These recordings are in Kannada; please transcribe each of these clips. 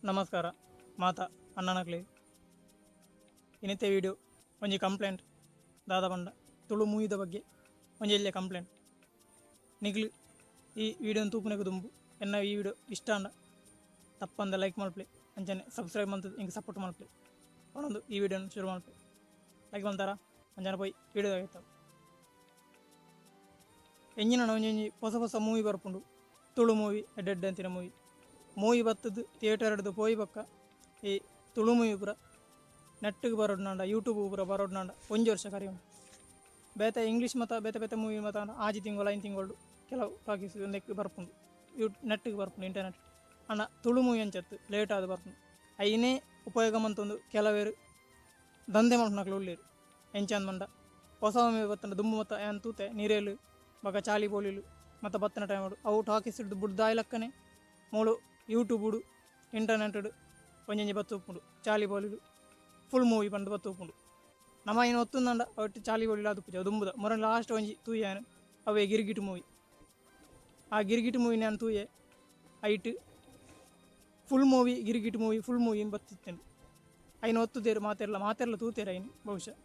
ನಮಸ್ಕಾರ ಮಾತಾ ಅಣ್ಣನಕ್ಲಿ ಇನ್ನಿತ್ತೆ ವಿಡಿಯೋ ಒಂಜಿ ಕಂಪ್ಲೇಂಟ್ ದಾದ ಪಂಡ ತುಳು ಮೂವಿದ ಬಗ್ಗೆ ಒಂಜಿ ಎಲ್ಲೆ ಕಂಪ್ಲೇಂಟ್ ನಿಗ್ಲು ಈ ವಿಡಿಯೋನ ತೂಪುನೆಗ್ ದುಂಬು ಎನ್ನ ಈ ವಿಡಿಯೋ ಇಷ್ಟ ಅಂಡ ತಪ್ಪಂದ ಲೈಕ್ ಮಲ್ಪ್ಲೆ ಅಂಚನೆ ಸಬ್ಸ್ಕ್ರೈಬ್ ಮಂತದ ಹಿಂಗೆ ಸಪೋರ್ಟ್ ಮಲ್ಪ್ಲೆ ಅವನೊಂದು ಈ ವಿಡಿಯೋನ ಶುರು ಮಲ್ಪೆ ಲೈಕ್ ಮಲ್ತಾರ ಅಂಜನ ಪೋಯಿ ವಿಡಿಯೋ ಆಗೈತಾವ ಎಂಜಿನ ಒಂಜಿ ಹೊಸ ಹೊಸ ಮೂವಿ ಬರ್ಪುಂಡು ತುಳು ಮೂವಿ ಎಡ್ಡೆಡ್ ಅಂತಿನ ಮೂವಿ ಬತ್ತದು ಥಿಯೇಟರ್ ಹಿಡ್ದು ಪೋಯಿ ಬಕ್ಕ ಈ ತುಳು ಮೂವಿ ಪೂರ ನೆಟ್ಟಿಗೆ ಬರೋಡ್ನಾಂಡ ಯೂಟ್ಯೂಬ್ ಪೂರ ಬರೋಡ್ನಾಂಡ ಒಂಜಿ ವರ್ಷ ಕರಿ ಬೇತೆ ಇಂಗ್ಲೀಷ್ ಮತ ಬೇತೆ ಮೂವಿ ಮತ ಆಜಿ ತಿಂಗಳು 5 ತಿಂಗಳು ಕೆಲವು ಟಾಕೀಸ್ ಒಂದಕ್ಕೆ ಬರ್ಪುಂಡು ನೆಟ್ಟಿಗೆ ಬರ್ಪುಂಡು ಇಂಟರ್ನೆಟ್ ಅಣ್ಣ ತುಳು ಮೂವಿ ಅಂಚತ್ತು ಲೇಟ್ ಆದ ಬರ್ಪುಂಡು ಐನೇ ಉಪಯೋಗ ಮಂತೊಂದು ಕೆಲವೇರು ದಂಧೆ ಮಾಡ್ಪುನಕ್ಲು ಉಳ್ಳೇರು ಎಂಚಂದ ಮಂಡ ಹೊಸ ಮೂವಿ ಬತ್ತಂಡ ದುಂಬು ಮತ ಏನು ತೂತೆ ನೀರೇಲು ಬಗ ಚಾಲಿ ಬೋಲಿಲು ಮತ್ತು ಬತ್ತನ ಟೈಮ್ ಅವು ಟಾಕೀಸ್ ಹಿಡ್ದು ಬುಡ್ದಾಯ್ಲಕ್ಕನೆ ಮೂಳು ಯೂಟ್ಯೂಬುಡು ಇಂಟರ್ನೆಟ್ ಒಂಜಿ ಬತ್ತು ಉಪ್ಪುಂಡು ಚಾಲಿ ಬೋಲಿಲು ಫುಲ್ ಮೂವಿ ಪಂಡು ಬತ್ತು ಉಪ್ಪುಂಡು ನಮ್ಮ ಏನು ಒತ್ತುಂದಂಡ ಒಟ್ಟು ಚಾಲಿ ಬೋಲಿಲು ಅದು ಪೂಜೆ ದುಂಬುದ ಮೊರ ಲಾಸ್ಟ್ ಒಂಜಿ ತೂಯೇನು ಅವೇ ಗಿರ್ಗಿಟ್ ಮೂವಿ ಆ ಗಿರ್ಗಿಟ್ ಮೂವಿ ನಾನು ತೂಯೆ ಐಟ್ full movie Girgit movie full movie ಬತ್ತಿತ್ತೇನು ಐನು ಒತ್ತುದೇರು ಮಾತೆಲ್ಲ ತೂತೇರು ಐನು ಬಹುಶಃ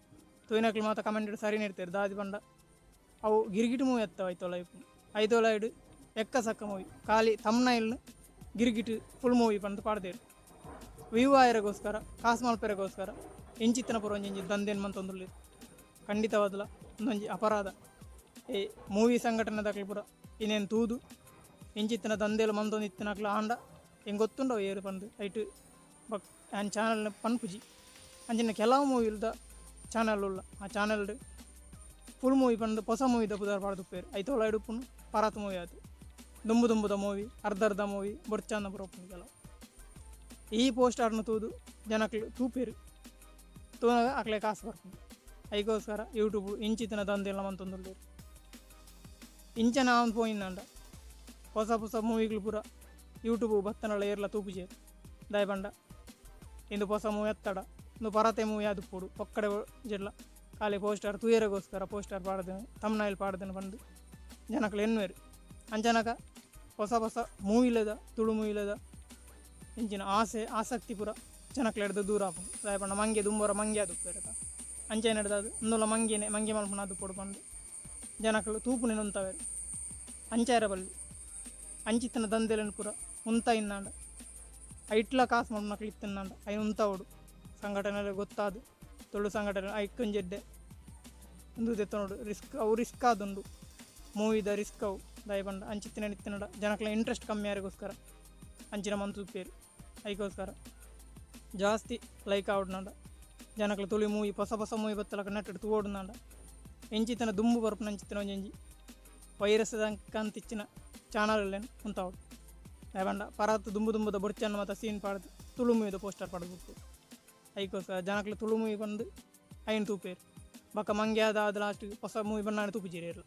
ತೂಯಿನಕ್ಲು ಮಾತ್ರ ಕಮೆಂಟ್ ಸರಿ ನೀಡ್ತೇರು ದಾದಿ ಬಂಡ ಅವು ಗಿರ್ಗಿಟ್ ಮೂವಿ ಎತ್ತವ ಐತೋಲ ಇಡು ಎಕ್ಕ ಸಕ್ಕ ಮೂವಿ ಖಾಲಿ ತಮ್ನೈಲ್ನ ಗಿರ್ಗಿಟ್ ಫುಲ್ ಮೂವಿ ಪಂದು ಪಾಡ್ದೇರು ವ್ಯೂ ಆಯರಗೋಸ್ಕರ ಕಾಸು ಮಲ್ಪೆರೆಗೋಸ್ಕರ ಎಂಚಿತ್ತಿನ ಪುರ ಒಂಜಿ ದಂಧೆನ್ ಮಂತೊಂದುಲ್ಲೆ ಖಂಡಿತವಾದಲ ಒಂದೊಂಜಿ ಅಪರಾಧ ಈ ಮೂವಿ ಸಂಘಟನೆದಾಗಲಿ ಪುರ ಇನ್ನೇನು ತೂದು ಎಂಚಿತ್ತಿನ ದಂಧೆಲು ಮಂತೊಂದು ಇತ್ತಿನಕ್ಲು ಆಂಡ ಹೆಂಗೆ ಗೊತ್ತುಂಡವು ಏರು ಪಂದು ಐಟ್ ಬಕ್ ಆ್ಯನ್ ಚಾನಲ್ನ ಪನ್ಪುಜಿ ಅಂಚಿನ ಕೆಲವು ಮೂವಿಲ್ದ ಚಾನಲ್ ಉಳ್ಳ ಆ ಚಾನಲ್ ಫುಲ್ ಮೂವಿ ಪಂದು ಹೊಸ ಮೂವಿದ ಪುದಾರ್ ಪಾಡ್ದುಪ್ಪೇರು ಐತೋಳ ಇಡುಪ್ಪುನು ಪರಾತ್ ಮೂವಿ ಆಯ್ತು ದುಂಬುದ ಮೂವಿ ಅರ್ಧ ಮೂವಿ ಬೊಡ್ಚಾಂದ ಬರೋಪ್ಪು ಕೆಲವು ಈ ಪೋಸ್ಟರ್ನ ತೂದು ಜನಕ್ಲು ತೂಪೇರು ತೂನಾಗ ಅಕ್ಲೆ ಕಾಸು ಬರ್ತೀನಿ ಐಗೋಸ್ಕರ ಯೂಟ್ಯೂಬ್ ಇಂಚಿತ್ತಿನ ದಂಧೆಲ್ಲ ಮಂತೊಂದುಲ್ಲೇರು ಇಂಚನ ಅವನು ಪೋಯಿಂದಂಡ ಹೊಸ ಮೂವಿಗಳು ಪೂರ ಯೂಟ್ಯೂಬ್ ಬತ್ತನಲ್ಲ ಏರ್ಲ ತೂಪುಜೇರು ದಾಯ ಬಂಡ ಇಂದು ಹೊಸ ಮೂವಿ ಎತ್ತಡ ಇಂದು ಪರತೆ ಮೂವಿ ಅದು ಪೋಡು ಒಕ್ಕಡೆ ಜಿಲ್ಲ ಖಾಲಿ ಪೋಸ್ಟರ್ ತೂಯರೆಗೋಸ್ಕರ ಪೋಸ್ಟರ್ ಪಾಡ್ದೇನೆ ತಮ್ನಾಯಿಲ್ ಪಾಡ್ದೇನೆ ಬಂದು ಜನಕ್ಲು ಎನ್ನುವೇರು ಅಂಚನಕ ಹೊಸ ಮೂವಿಲದ ತುಳು ಮೂವಿಲದ ಇಂಚಿನ ಆಸಕ್ತಿ ಪೂರ ಜನಕ್ಲು ಹಿಡ್ದು ದೂರ ಆಪುಂಡು ದಾಯ ಪಂಡ ಮಂಗೆ ದುಂಬರ ಮಂಗೆ ಅದು ಪೇರಕ ಅಂಚೆನ ಹಿಡ್ದು ಒಂದೊಲ್ಲ ಮಂಗೆ ಮಲ್ಪುನ ಅದು ಪೋಡು ಬಂದು ಜನಕ್ಲು ತೂಪುನೆ ಉಂತವೇರು ಅಂಚಾರ ಬಲ್ಲಿ ಅಂಚಿತ್ತಿನ ದಂಧೆలను ಪೂರ ಉಂತ ಇನ್ನಾಂಡ ಐಟ್ಲ ಕಾಸು ಮಲ್ಪನಕ್ಲು ಇತ್ತಿನ್ನಾಂಡ ಐ ಉಂತವಡು ಸಂಘಟನೆ ಗೊತ್ತಾದು ತುಳು ಸಂಘಟನೆ ಐಕ್ಕಂಜೆಡ್ಡೆ ಒಂದು ತೆತ್ತ ನೋಡು ರಿಸ್ಕ್ ಆದುಂಡು ಮೂವಿದ ರಿಸ್ಕ್ ಅವು ದಾಯ ಬಂಡ ಅಂಚಿತ್ತಿನ ನಿತ್ತಿನಡ ಜನಕ್ಲ ಇಂಟ್ರೆಸ್ಟ್ ಕಮ್ಮಿ ಯಾರಿಗೋಸ್ಕರ ಅಂಚಿನ ಮಂತುಪ್ಪೇರು ಅದಕ್ಕೋಸ್ಕರ ಜಾಸ್ತಿ ಲೈಕ್ ಆವಡ್ನಾಂಡ ಜನಕ್ಲ ತುಳಿ ಮೂವಿ ಹೊಸ ಮೂವಿ ಬತ್ತಲಕ ನೆಟ್ಟು ತೂವಡ್ನಾಂಡ ಎಂಚಿತ್ತಿನ ದುಂಬು ಬರ್ಪು ಅಂಚಿತ್ತಿನ ಒಂಜಿ ವೈರಸ್ ಕಂತಿಚ್ಚಿನ ಚಾನಲ್ಲೇನು ಉಂತಾವಡು ದಾಯ ಬಂಡ ಪರಾತ್ ದುಂಬುದ ಬೊಡ್ಚನ್ನು ಮತ್ತು ಸೀನ್ ಪಾಡ್ದು ತುಳು ಮೂವಿದ ಪೋಸ್ಟರ್ ಪಾಡ್ಬಿಟ್ಟು ಅದಕ್ಕೋಸ್ಕರ ಜನಕ್ಲು ತುಳು ಮೂವಿ ಬಂದು ಐನು ತೂಪೇರು ಬಕ್ಕ ಮಂಗೆ ಆದ ಲಾಸ್ಟ್ ಹೊಸ ಮೂವಿ ಬಂದು ನಾನು ತೂಪುಜೀರಿ ಇರಲ್ಲ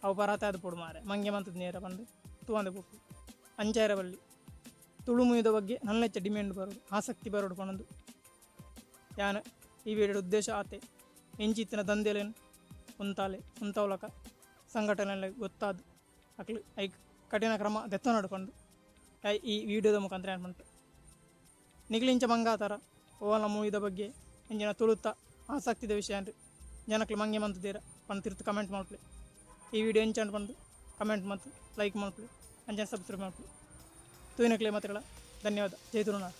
ಅವು ಪರಾತೆ ಅದು ಪೊಡು ಮಾರೆ ಮಂಗೆ ಮಂತದ ನೇರ ಬಂದು ತೂವಂದೆ ಪೋಪು ಅಂಚಾರ ಬಲ್ಲಿ ತುಳು ಮೂವಿದ ಬಗ್ಗೆ ನಲ್ಲೆಚ್ಚ ಡಿಮ್ಯಾಂಡ್ ಬರೋದು ಆಸಕ್ತಿ ಬರೋಡು ಪಣದು ಯಾನು ಈ ವಿಡಿಯೋದ ಉದ್ದೇಶ ಆತೆ ಎಂಚಿತ್ತಿನ ದಂಧೆಲೇನು ಉಂತವಲಕ ಸಂಘಟನೆ ಗೊತ್ತಾದು ಅಕ್ಲು ಐಕ್ ಕಠಿಣ ಕ್ರಮ ದೆತ್ತ ನಡ್ಕೊಂಡು ಈ ವಿಡಿಯೋದ ಮುಖಾಂತರ ಏನು ಮಾಡ್ತೆ ನಿಗ್ಲಿಂಚ ಮಂಗಾತಾರ ಓಲ ಮೂವಿದ ಬಗ್ಗೆ ಎಂಜಿನ ತುಳುತ್ತ ಆಸಕ್ತಿದ ವಿಷಯ ಅಂದರೆ ಜನಕ್ಲು ಮಂಗೆ ಮಂತದೇರ ಪಂದು ತಿರ್ತು ಕಮೆಂಟ್ ಮಾಡ್ಪ್ಲೆ ಈ ವಿಡಿಯೋ ಎಂಚಂಡು ಬಂದು ಕಮೆಂಟ್ ಮತ್ತು ಲೈಕ್ ಮಾಡ್ಪ್ಲೆ ಅಂಚನೆ ಸಬ್ಸ್ಕ್ರೈಬ್ ಮಾಡ್ಪ್ಲೆ ತೂಯಿನಕ್ಲೆ ಮಾತುಗಳ ಧನ್ಯವಾದ ಜೈ ತುಳುನಾಡು.